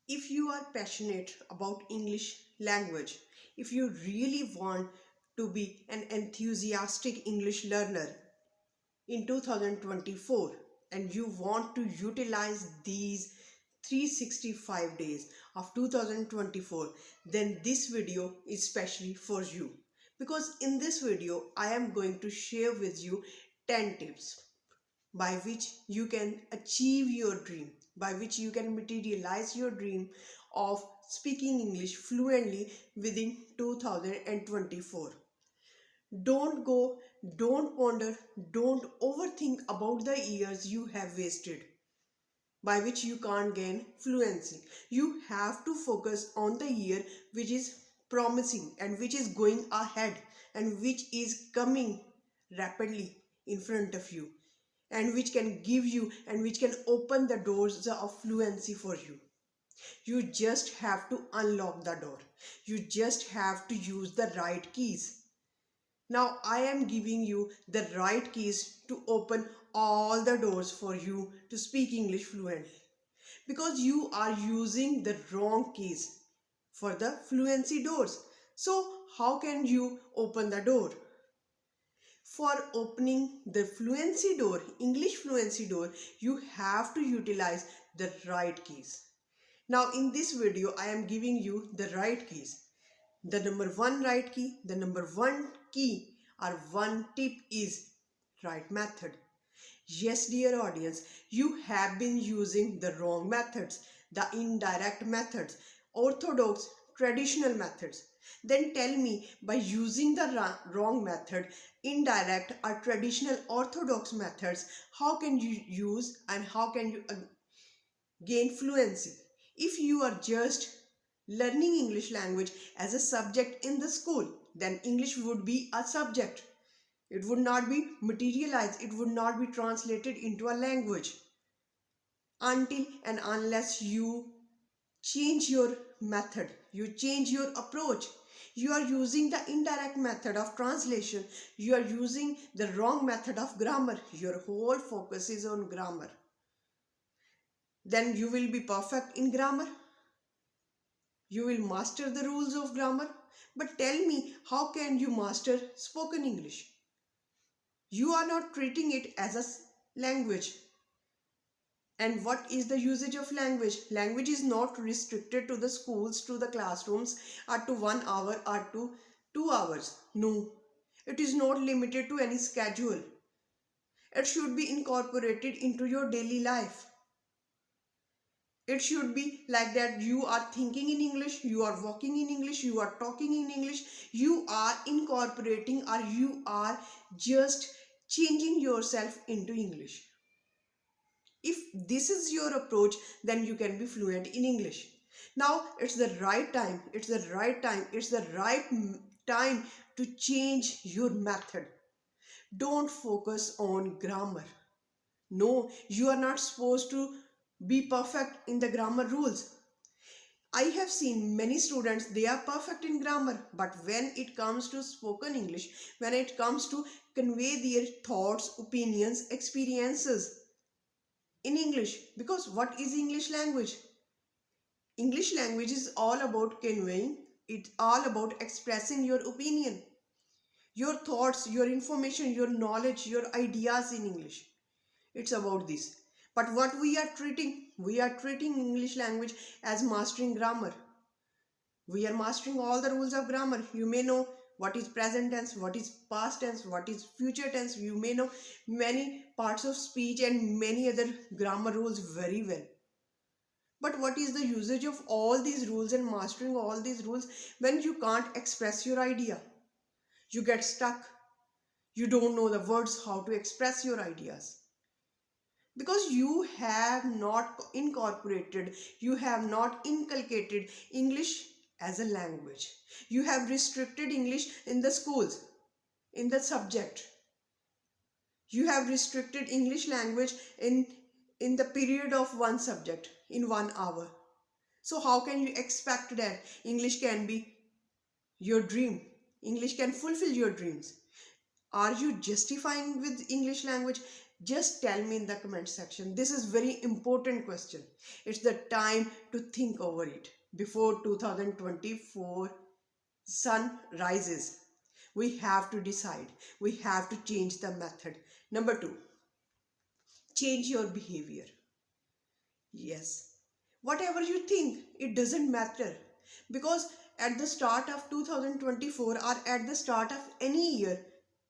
If you are passionate about English language, if you really want to be an enthusiastic English learner in 2024 and you want to utilize these 365 days of 2024, then this video is specially for you, because in this video I am going to share with you 10 tips by which you can achieve your dream, by which you can materialize your dream of speaking English fluently within 2024. Don't go, don't ponder, don't overthink about the years you have wasted by which you can't gain fluency. You have to focus on the year which is promising and which is going ahead and which is coming rapidly in front of you, and which can give you and which can open the doors of fluency for you. You just have to unlock the door. You just have to use the right keys. Now I am giving you the right keys to open all the doors for you to speak English fluently, because you are using the wrong keys for the fluency doors. So how can you open the door? For opening the fluency door, English fluency door, you have to utilize the right keys. Now in this video, I am giving you the right keys. The number one right key, the number one key or one tip is right method. Yes, dear audience, you have been using the wrong methods, the indirect methods, orthodox, traditional methods. Then tell me, by using the wrong method, indirect or traditional orthodox methods, how can you use and how can you gain fluency? If you are just learning English language as a subject in the school, then English would be a subject. It would not be materialized, it would not be translated into a language until and unless you change your method, you change your approach. You are using the indirect method of translation, you are using the wrong method of grammar, your whole focus is on grammar. Then you will be perfect in grammar, you will master the rules of grammar. But tell me, how can you master spoken English? You are not treating it as a language. And what is the usage of language? Language is not restricted to the schools, to the classrooms, or to 1 hour or to 2 hours. No, it is not limited to any schedule. It should be incorporated into your daily life. It should be like that you are thinking in English, you are walking in English, you are talking in English, you are incorporating or you are just changing yourself into English. If this is your approach, then you can be fluent in English. Now it's the right time, it's the right time, it's the right time to change your method. Don't focus on grammar. No, you are not supposed to be perfect in the grammar rules. I have seen many students, they are perfect in grammar, but when it comes to spoken English, when it comes to convey their thoughts, opinions, experiences in English, because what is English language? English language is all about conveying, it's all about expressing your opinion, your thoughts, your information, your knowledge, your ideas in English. It's about this. But what we are treating English language as mastering grammar. We are mastering all the rules of grammar. You may know what is present tense, what is past tense, what is future tense. You may know many parts of speech and many other grammar rules very well. But what is the usage of all these rules and mastering all these rules when you can't express your idea? You get stuck. You don't know the words how to express your ideas. Because you have not incorporated, you have not inculcated English as a language. You have restricted English in the schools, in the subject. You have restricted English language in the period of one subject, in 1 hour. So how can you expect that English can be your dream? English can fulfill your dreams. Are you justifying with English language? Just tell me in the comment section. This is very important question. It's the time to think over it before 2024 sun rises. We have to decide. We have to change the method. Number 2, change your behavior. Yes, whatever you think, it doesn't matter, because at the start of 2024 or at the start of any year,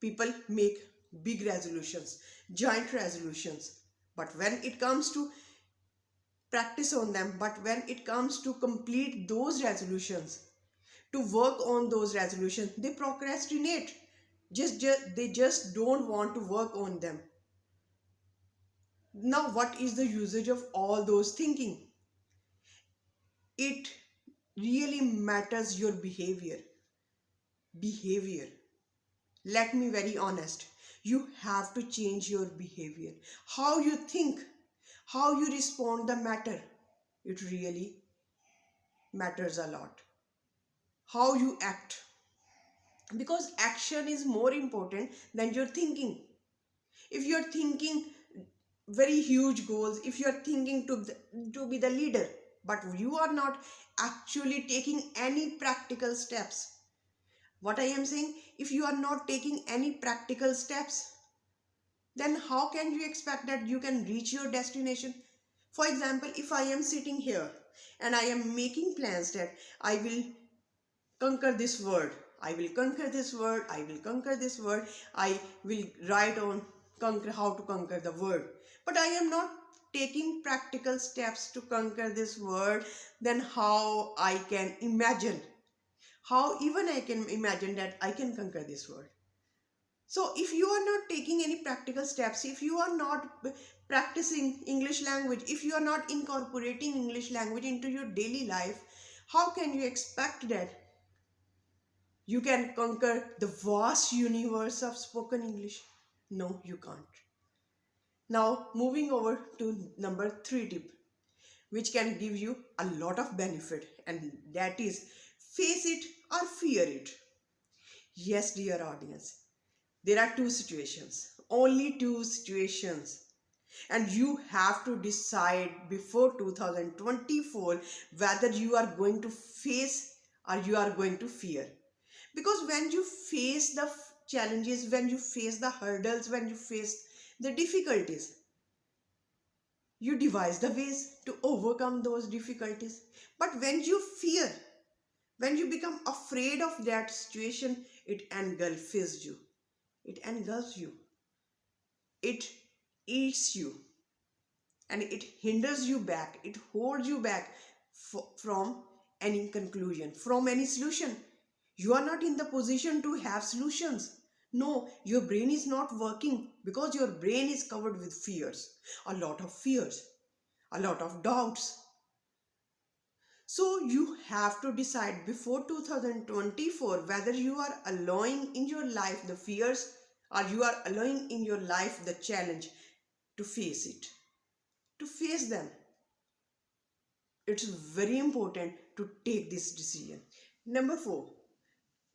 people make big resolutions, giant resolutions. But when it comes to practice on them, but when it comes to complete those resolutions, to work on those resolutions, they procrastinate. They just don't want to work on them. Now, what is the usage of all those thinking? It really matters your behavior. Behavior. Let me very honest. You have to change your behavior. How you think, how you respond the matter. It really matters a lot. How you act. Because action is more important than your thinking. If you're thinking very huge goals, if you're thinking to be the leader, but you are not actually taking any practical steps. What I am saying, if you are not taking any practical steps, then how can you expect that you can reach your destination? For example, if I am sitting here and I am making plans that I will conquer this word, I will conquer this word, I will conquer this word, I will write on how to conquer the word, but I am not taking practical steps to conquer this word, then how I can imagine, how even I can imagine that I can conquer this word? So if you are not taking any practical steps, if you are not practicing English language, if you are not incorporating English language into your daily life, how can you expect that you can conquer the vast universe of spoken English? No, you can't. Now, moving over to number 3 tip, which can give you a lot of benefit, and that is face it or fear it. Yes, dear audience, there are 2 situations, only 2 situations, and you have to decide before 2024 whether you are going to face or you are going to fear. Because when you face the challenges, when you face the hurdles, when you face the difficulties, you devise the ways to overcome those difficulties. But when you fear, when you become afraid of that situation, it engulfs you. It engulfs you. It eats you. And it hinders you back. It holds you back from any conclusion, from any solution. You are not in the position to have solutions. No, your brain is not working because your brain is covered with fears. A lot of fears. A lot of doubts. So you have to decide before 2024 whether you are allowing in your life the fears or you are allowing in your life the challenge to face it, to face them. It's very important to take this decision. Number 4,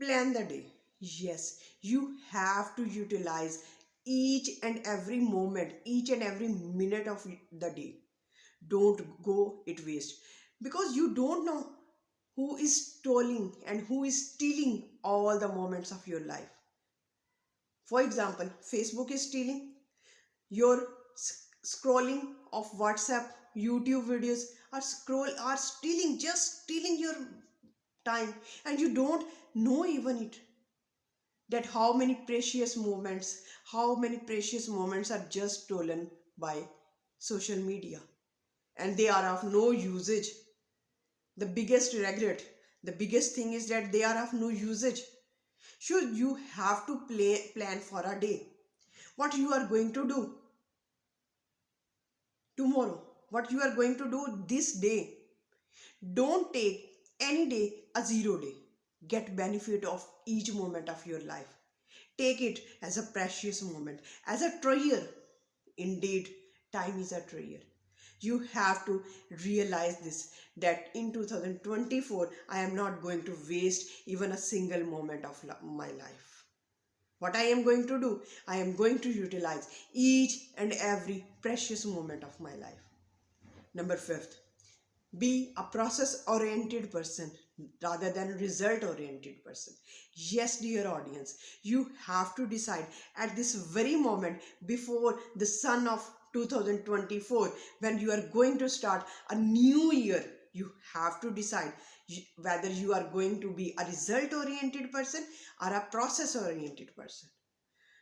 plan the day. Yes, you have to utilize each and every moment, each and every minute of the day. Don't go it waste, because you don't know who is stealing and who is stealing all the moments of your life. For example, Facebook is stealing your scrolling of WhatsApp, YouTube videos are stealing, just stealing your time, and you don't know even it, that how many precious moments are just stolen by social media, and they are of no usage. The biggest regret, the biggest thing is that they are of no usage. So you have to plan for a day, what you are going to do tomorrow, what you are going to do this day. Don't take any day a zero day. Get benefit of each moment of your life. Take it as a precious moment, as a treasure. Indeed, time is a treasure. You have to realize this, that in 2024 I am not going to waste even a single moment of my life. What I am going to do? I am going to utilize each and every precious moment of my life. Number 5, be a process oriented person rather than result oriented person. Yes, dear audience, you have to decide at this very moment before the sun of 2024, when you are going to start a new year. You have to decide whether you are going to be a result oriented person or a process oriented person.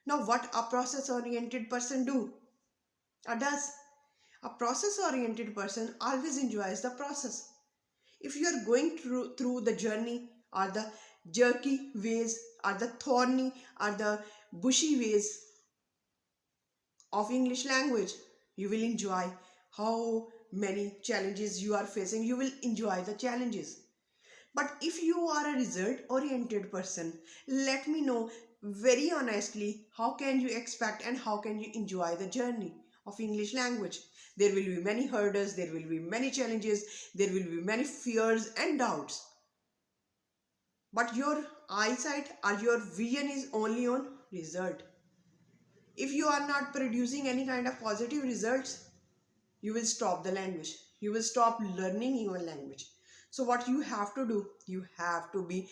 Now, what a process oriented person do or does? A process oriented person always enjoys the process. If you are going through the journey or the jerky ways or the thorny or the bushy ways of English language, you will enjoy how many challenges you are facing. You will enjoy the challenges. But if you are a result oriented person, let me know very honestly, how can you expect and how can you enjoy the journey of English language? There will be many hurdles, there will be many challenges, there will be many fears and doubts. But your eyesight or your vision is only on result. If you are not producing any kind of positive results, you will stop the language. You will stop learning your language. So what you have to do, you have to be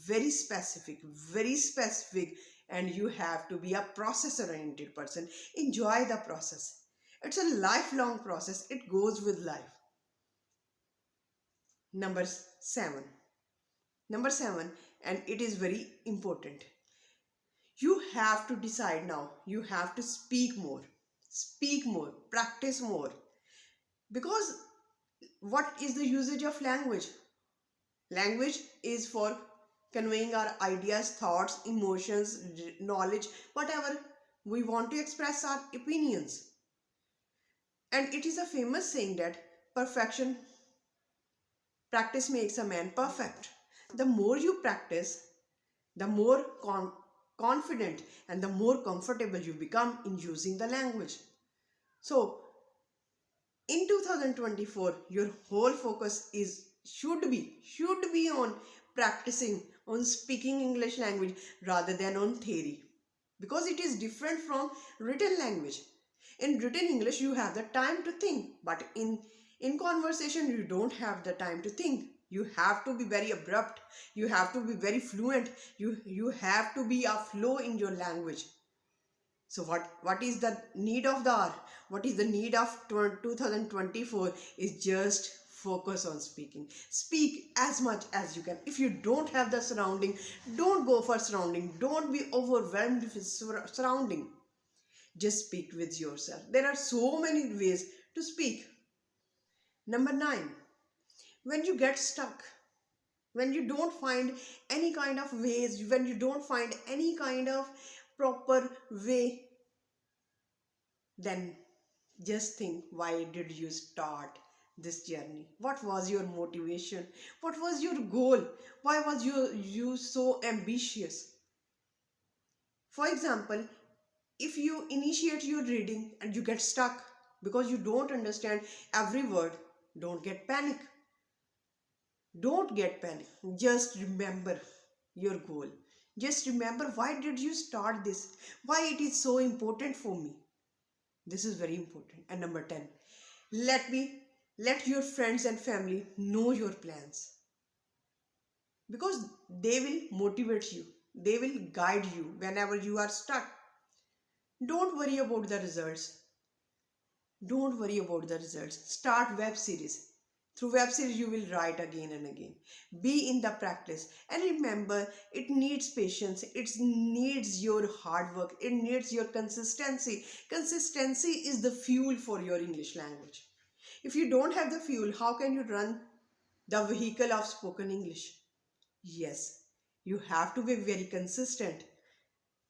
very specific, and you have to be a process oriented person. Enjoy the process. It's a lifelong process. It goes with life. Number 7. Number 7, and it is very important. You have to decide now. You have to speak more. Speak more. Practice more. Because what is the usage of language? Language is for conveying our ideas, thoughts, emotions, knowledge, whatever we want to express our opinions. And it is a famous saying that practice makes a man perfect. The more you practice, the more confident and the more comfortable you become in using the language. So, in 2024, your whole focus should be on practicing, on speaking English language rather than on theory, because it is different from written language. In written English you have the time to think, but in conversation you don't have the time to think. You have to be very abrupt, you have to be very fluent, you have to be a flow in your language. So what is the need of the hour? What is the need of 2024 is just focus on speaking. Speak as much as you can. If you don't have the surrounding, don't go for surrounding. Don't be overwhelmed with surrounding. Just speak with yourself. There are so many ways to speak. Number 9, when you get stuck, when you don't find any kind of ways, when you don't find any kind of proper way, then just think, why did you start this journey? What was your motivation? What was your goal? Why was you so ambitious? For example, if you initiate your reading and you get stuck because you don't understand every word, don't get panic. Don't get panic. Just remember your goal. Just remember, why did you start this? Why it is so important for me? This is very important. And number 10, let your friends and family know your plans, because they will motivate you. They will guide you whenever you are stuck. Don't worry about the results. Don't worry about the results. Start web series. Through web series, you will write again and again. Be in the practice. And remember, it needs patience. It needs your hard work. It needs your consistency. Consistency is the fuel for your English language. If you don't have the fuel, how can you run the vehicle of spoken English? Yes, you have to be very consistent.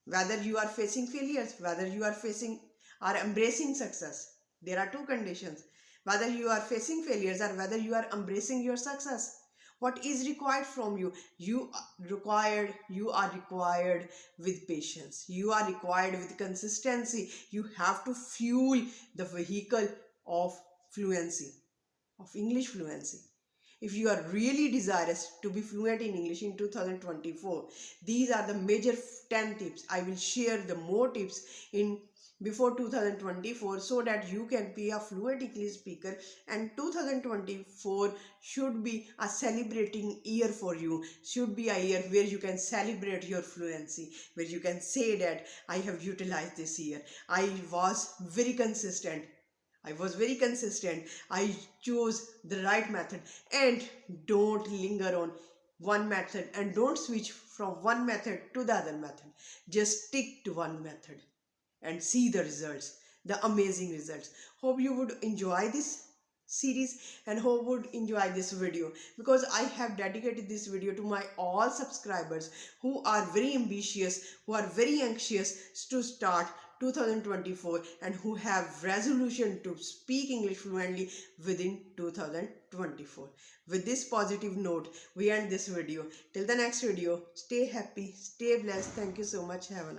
Whether you are facing failures, whether you are facing or embracing success, there are two conditions. Whether you are facing failures or whether you are embracing your success, what is required from you? You are required with patience. You are required with consistency. You have to fuel the vehicle of fluency, of English fluency. If you are really desirous to be fluent in English in 2024, these are the major 10 tips. I will share the more tips in before 2024 so that you can be a fluent English speaker, and 2024 should be a celebrating year for you, should be a year where you can celebrate your fluency, where you can say that I have utilized this year. I was very consistent. I chose the right method. And don't linger on one method and don't switch from one method to the other method. Just stick to one method and see the results, the amazing results. Hope you would enjoy this series and hope would enjoy this video, because I have dedicated this video to my all subscribers who are very ambitious, who are very anxious to start 2024 and who have resolution to speak English fluently within 2024. With this positive note, we end this video. Till the next video, stay happy, stay blessed. Thank you so much. Have a nice